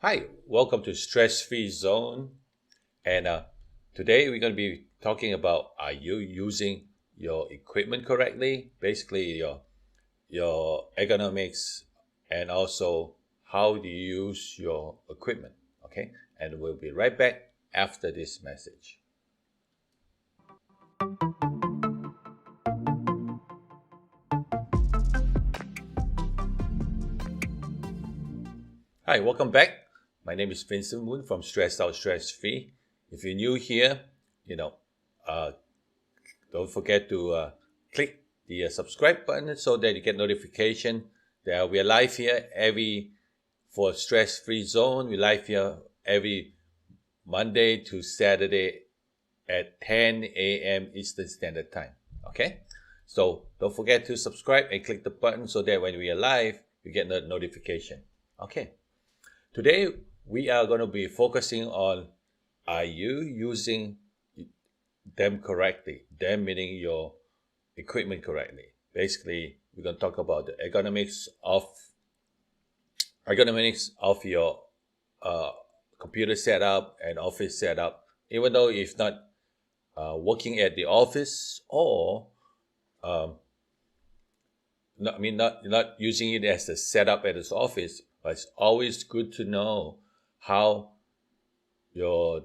Hi, welcome to Stress Free Zone. And today we're going to be talking about, are you using your equipment correctly? Basically, your ergonomics, and also how do you use your equipment. Okay, and we'll be right back after this message. Hi, welcome back. My name is Vincent Moon from Stressed Out Stress Free. If you're new here, uh, don't forget to click the subscribe button so that you get notification that we are live here for Stress Free Zone. We're live here every Monday to Saturday at 10 a.m. Eastern Standard Time. Okay? So don't forget to subscribe and click the button so that when we are live, you get the notification. Okay. Today, we are going to be focusing on, are you using them correctly? Them meaning your equipment correctly. Basically, we're going to talk about the ergonomics of your uh, computer setup and office setup. Even though if not working at the office, or um, not using it as a setup at his office, but it's always good to know how your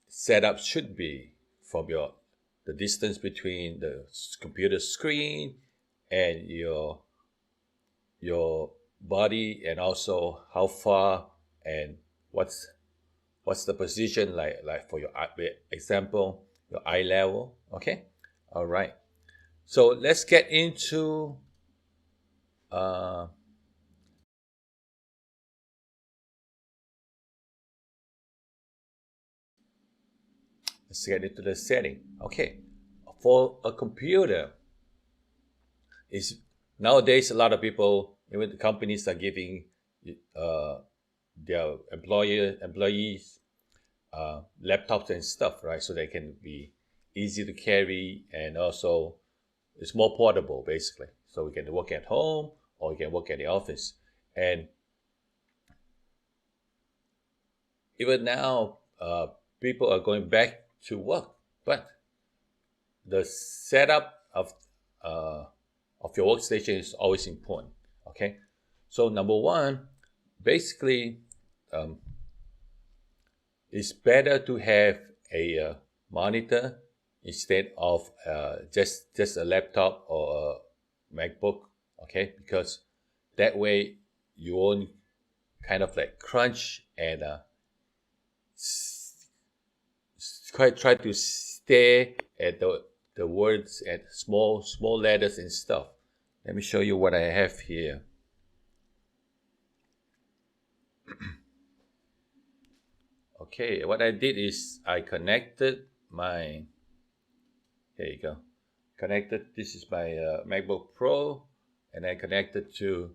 setup should be from the distance between the computer screen and your body, and also how far and what's the position, like for your example, your eye level. Okay, all right. So uh, let's get into the setting. Okay, for a computer, is nowadays a lot of people, even the companies, are giving uh, their employees laptops and stuff, right? So they can be easy to carry, and also it's more portable, basically. So we can work at home or we can work at the office. And even now, people are going back to work, but the setup uh, of your workstation is always important. Okay, so number one, basically, um, it's better to have a monitor instead of just a laptop or a MacBook. Okay, because that way you won't kind of like crunch and try to stare at the words at small letters and stuff. Let me show you what I have here. Okay, what I did is I connected my, here you go, connected, this is my MacBook Pro, and I connected to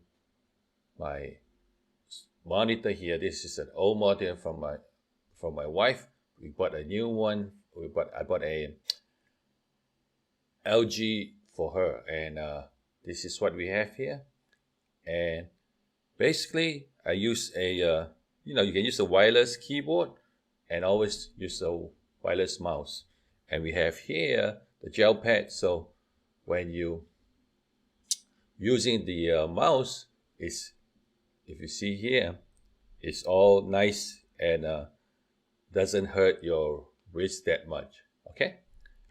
my monitor here. This is an old monitor from my wife. We bought a new one. I bought a LG for her, and this is what we have here. And basically, I use you can use a wireless keyboard and always use a wireless mouse. And we have here the gel pad. So when you using the mouse, is, if you see here, it's all nice and doesn't hurt your wrist that much. Okay,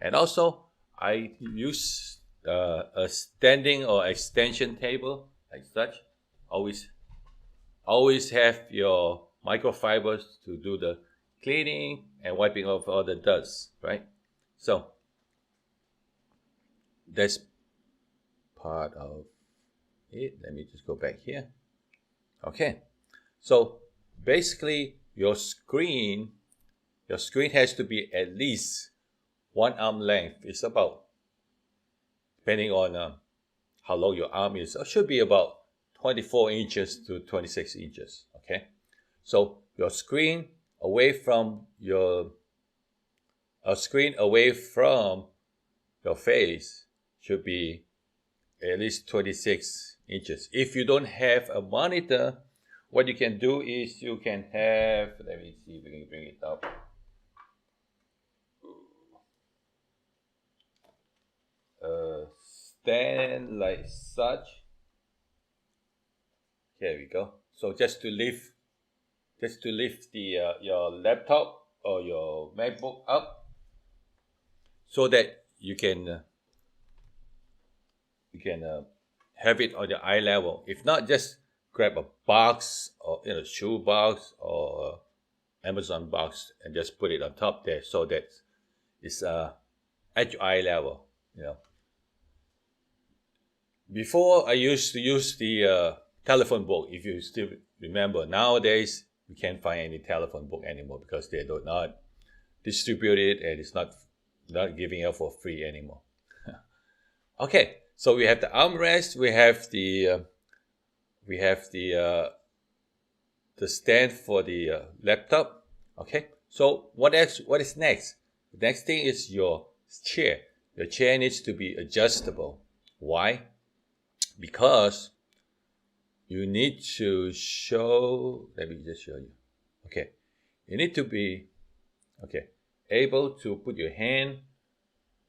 and also I use a standing or extension table like such. Always have your microfibers to do the cleaning and wiping off all the dust, right? So that's part of it. Let me just go back here. Okay, so basically your screen has to be at least 1 arm length. It's about, depending on how long your arm is, it should be about 24 inches to 26 inches. Okay, so your screen away from your a screen away from your face should be at least 26 inches. If you don't have a monitor what you can do is you can have, let me see if we can bring it up. Stand like such. Here we go. So just to lift the your laptop or your MacBook up, so that you can have it on your eye level. If not, just grab a box or shoe box or Amazon box and just put it on top there, so that it's at your eye level. Before, I used to use the telephone book. If you still remember, nowadays we can't find any telephone book anymore because they do not distribute it, and it's not giving out for free anymore. Okay, so we have the armrest, we have the stand for the laptop. Okay, so what else? What is next? The next thing is your chair. Your chair needs to be adjustable. Why? Because you need to show, let me just show you. Okay, you need to be able to put your hand,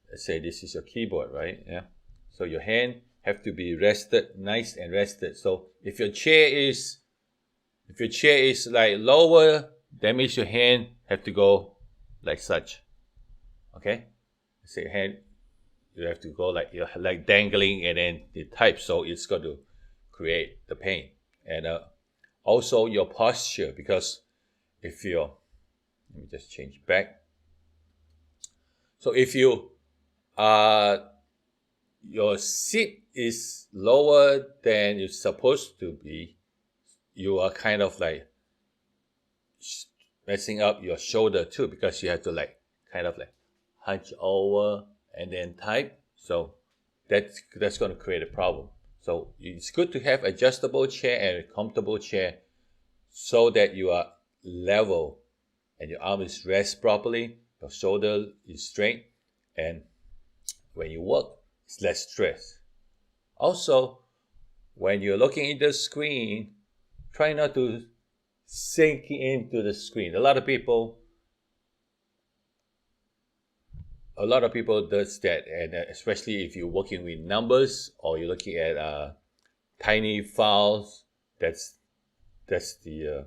let's say this is your keyboard, right? Yeah. So your hand have to be rested, nice and rested. So if your chair is like lower, that means your hand have to go like such. Okay? So your hand, you have to go like you're like dangling and then the type, so it's going to create the pain. And also your posture, because if you're, let me just change back. So if you your seat is lower than it's supposed to be, you are kind of like messing up your shoulder too, because you have to like kind of like hunch over and then type. So that's going to create a problem. So it's good to have adjustable chair and a comfortable chair, so that you are level and your arm is rest properly, your shoulder is straight, and when you work, it's less stress. Also, when you're looking at the screen, try not to sink into the screen. A lot of people does that, and especially if you're working with numbers or you're looking at tiny files, that's the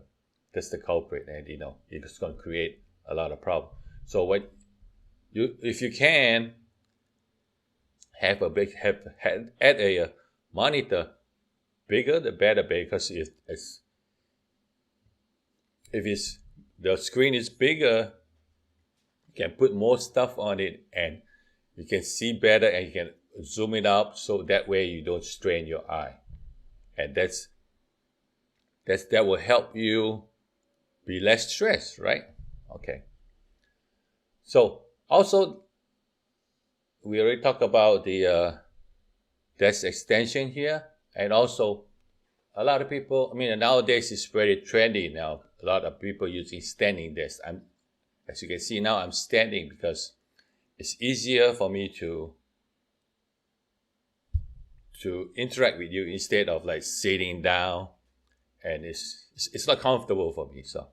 culprit, and it's going to create a lot of problem. So if you can add a monitor, bigger the better, because if the screen is bigger, you can put more stuff on it and you can see better, and you can zoom it up, so that way you don't strain your eye, and that will help you be less stressed, right? Okay. So also, we already talked about the desk extension here, and also a lot of people, nowadays it's very trendy now. A lot of people using standing desk. As you can see now, I'm standing because it's easier for me to interact with you instead of like sitting down, and it's not comfortable for me. So,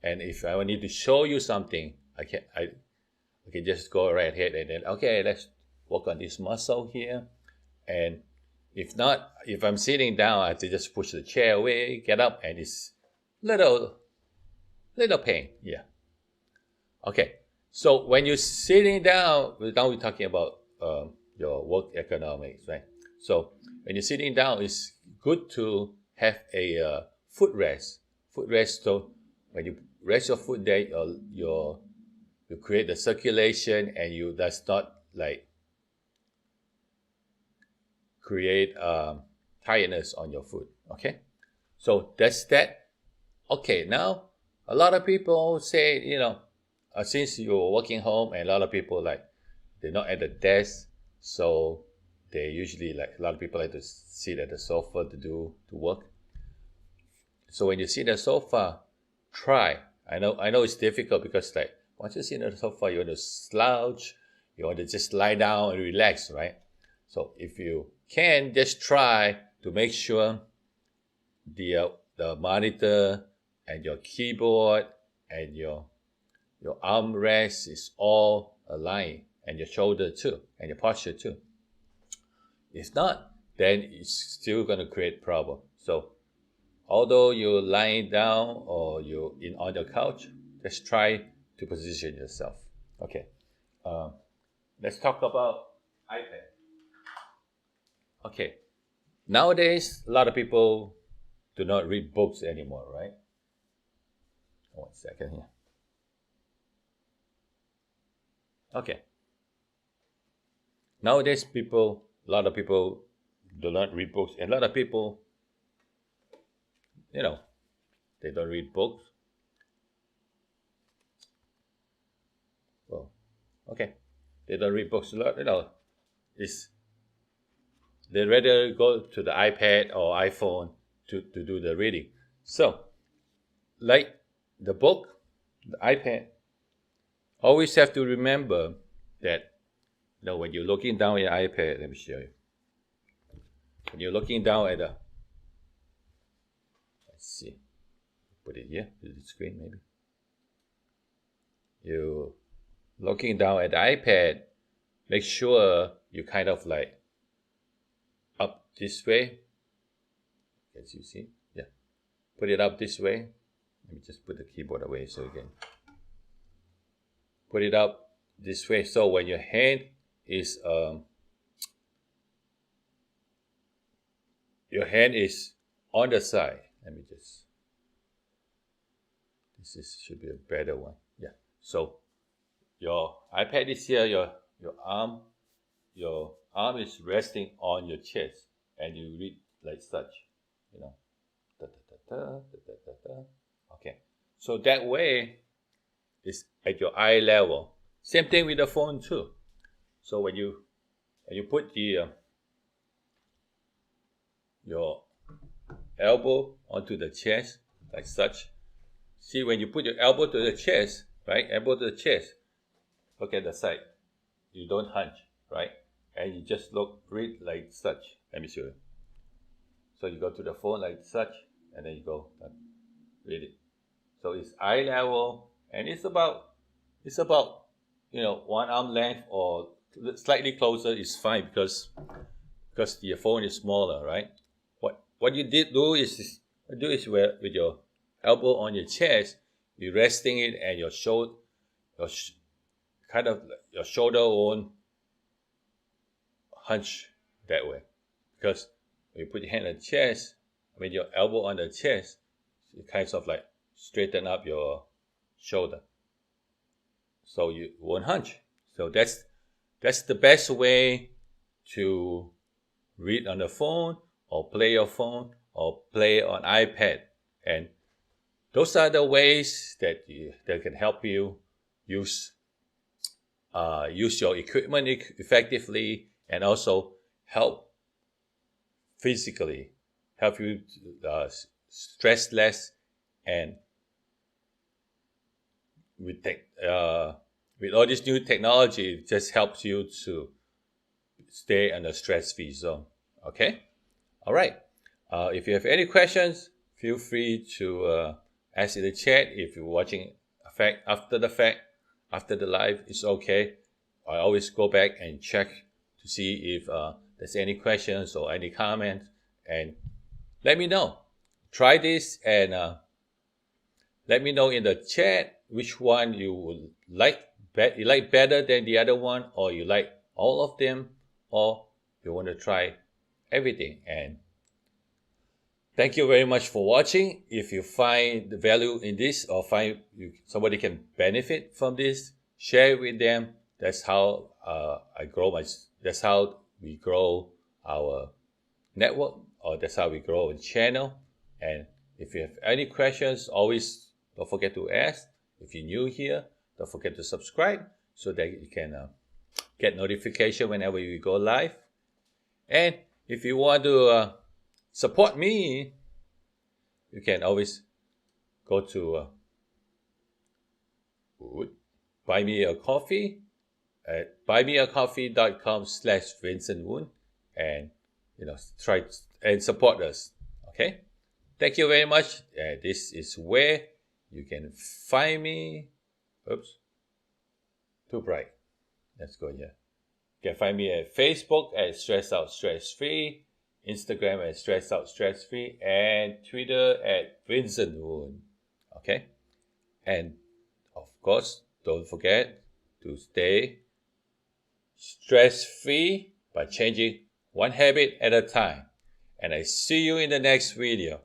and if I need to show you something, I can just go right ahead and then, okay, let's work on this muscle here. And if not, if I'm sitting down, I have to just push the chair away, get up, and it's little pain. Yeah. Okay. So when you're sitting down, now we're talking about your work economics, right? So when you're sitting down, it's good to have a footrest. So when you rest your foot there, you create the circulation, and you does not like create tiredness on your foot. Okay, so that's that. Okay, now a lot of people say, since you're working home, and a lot of people like they're not at the desk, so they usually like a lot of people like to sit at the sofa to work. So when you sit at the sofa, try. I know it's difficult, because like once you sit on the sofa, you want to slouch, you want to just lie down and relax, right? So if you can, just try to make sure the monitor and your keyboard and your armrest is all aligned, and your shoulder too, and your posture too. If not, then it's still going to create problem. So although you're lying down or you're on the couch, just try to position yourself. Okay. Let's talk about iPad. Okay. Nowadays, a lot of people do not read books anymore, right? 1 second here. Okay. Nowadays, a lot of people do not read books, and a lot of people, they don't read books. Well, okay, they don't read books a lot. They rather go to the iPad or iPhone to do the reading. So, like the book, the iPad, always have to remember that when you're looking down at your iPad, let me show you. When you're looking down at let's see, put it here to the screen maybe. You're looking down at the iPad, make sure you kind of like up this way. As you see, yeah. Put it up this way. Let me just put the keyboard away so you can put it up this way. So when your hand is on the side. Let me just. Should be a better one. Yeah. So your iPad is here. Your arm is resting on your chest, and you read like such. Okay. So that way, it's at your eye level. Same thing with the phone too. So when you put your elbow onto the chest like such, see, when you put your elbow to the chest, right? Elbow to the chest, look at the side. You don't hunch, right? And you just read like such. Let me show you. So you go to the phone like such, and then you go read it. So it's eye level, and it's about 1 arm length or slightly closer is fine because the phone is smaller, right? What you do is with your elbow on your chest, you're resting it, and your shoulder won't hunch that way, because when you put your hand on the chest, your elbow on the chest, it kind of like straighten up your shoulder, so you won't hunch. So that's the best way to read on the phone, or play your phone, or play on iPad. And those are the ways that can help you use your equipment effectively, and also help you stress less, and with all this new technology, it just helps you to stay in a stress-free zone. Okay? All right. If you have any questions, feel free to ask in the chat. If you're watching after the live, it's okay. I always go back and check to see if there's any questions or any comments, and let me know. Try this, and let me know in the chat which one you would like better than the other one, or you like all of them, or you want to try everything. And thank you very much for watching. If you find the value in this, or find somebody can benefit from this, share it with them. That's how that's how we grow our network, or that's how we grow a channel. And if you have any questions, always don't forget to ask. If you're new here, don't forget to subscribe so that you can get notification whenever we go live. And if you want to support me, you can always go to buy me a coffee at buymeacoffee.com/Vincent Woon, and try and support us. Okay. Thank you very much. This is where you can find me. Oops, too bright. Let's go here. You can find me at Facebook at Stress Out Stress Free, Instagram at Stress Out Stress Free, and Twitter at Vincent Woon. Okay? And of course, don't forget to stay stress free by changing one habit at a time. And I see you in the next video.